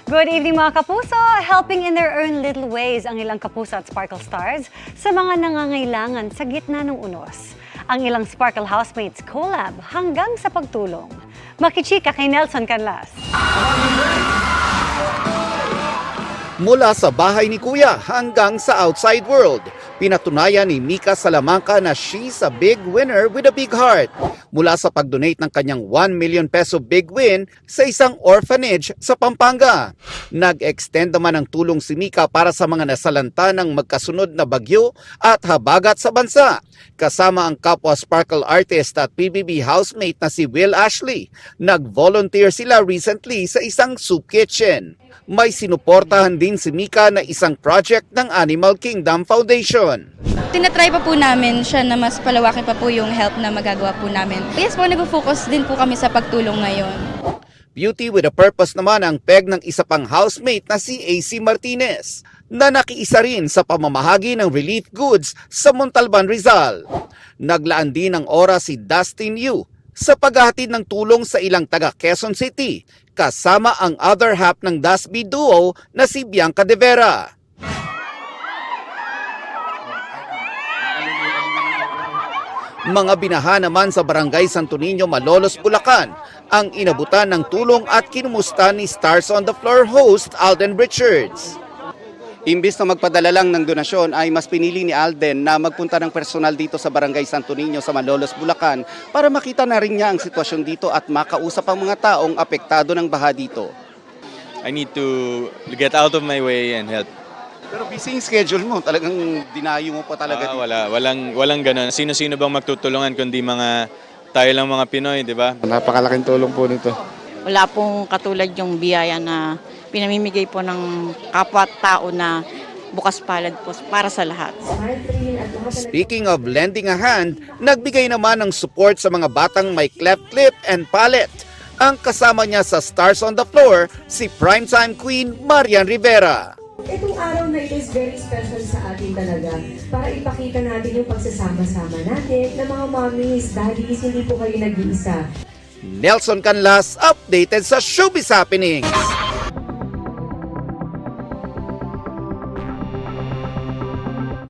Good evening mga kapuso! Helping in their own little ways ang ilang kapuso at Sparkle Stars sa mga nangangailangan sa gitna ng unos. Ang ilang Sparkle housemates collab hanggang sa pagtulong. Makichika kay Nelson Canlas. Mula sa bahay ni Kuya hanggang sa outside world, pinatunayan ni Mika Salamanca na she's a big winner with a big heart. Mula sa pag-donate ng kanyang 1 million peso big win sa isang orphanage sa Pampanga. Nag-extend naman ng tulong si Mika para sa mga nasalanta ng magkasunod na bagyo at habagat sa bansa. Kasama ang kapwa Sparkle artist at PBB housemate na si Will Ashley. Nag-volunteer sila recently sa isang soup kitchen. May sinuportahan din si Mika na isang project ng Animal Kingdom Foundation. Tinatry pa po namin siya na mas palawakin pa po yung help na magagawa po namin. Yes po, nag-focus din po kami sa pagtulong ngayon. Beauty with a purpose naman ang peg ng isa pang housemate na si AC Martinez, na nakiisa rin sa pamamahagi ng relief goods sa Montalban, Rizal. Naglaan din ng oras si Dustin Yu sa paghahatid ng tulong sa ilang taga Quezon City, kasama ang other half ng Dasby duo na si Bianca De Vera. Mga binaha naman sa Barangay Santo Niño, Malolos, Bulacan ang inabutan ng tulong at kinumusta ni Stars on the Floor host Alden Richards. Imbis na magpadala lang ng donasyon ay mas pinili ni Alden na magpunta ng personal dito sa Barangay Santo Niño sa Malolos, Bulacan para makita na rin niya ang sitwasyon dito at makausap ang mga taong apektado ng baha dito. I need to get out of my way and help. Pero busy yung schedule mo, talagang dinayo mo pa talaga dito. Walang ganun. Sino-sino bang magtutulungan kundi tayo lang mga Pinoy, di ba? Napakalaking tulong po nito. Wala pong katulad yung biyaya na pinamimigay po ng kapwa-tao na bukas palad po para sa lahat. Speaking of lending a hand, nagbigay naman ng support sa mga batang may cleft lip and palate. Ang kasama niya sa Stars on the Floor, si primetime queen Marian Rivera. Itong araw na ito is very special sa atin talaga para ipakita natin yung pagsasama-sama natin na mga mommies, daddies, hindi po kayo nag-iisa. Nelson Canlas, updated sa Showbiz Happening.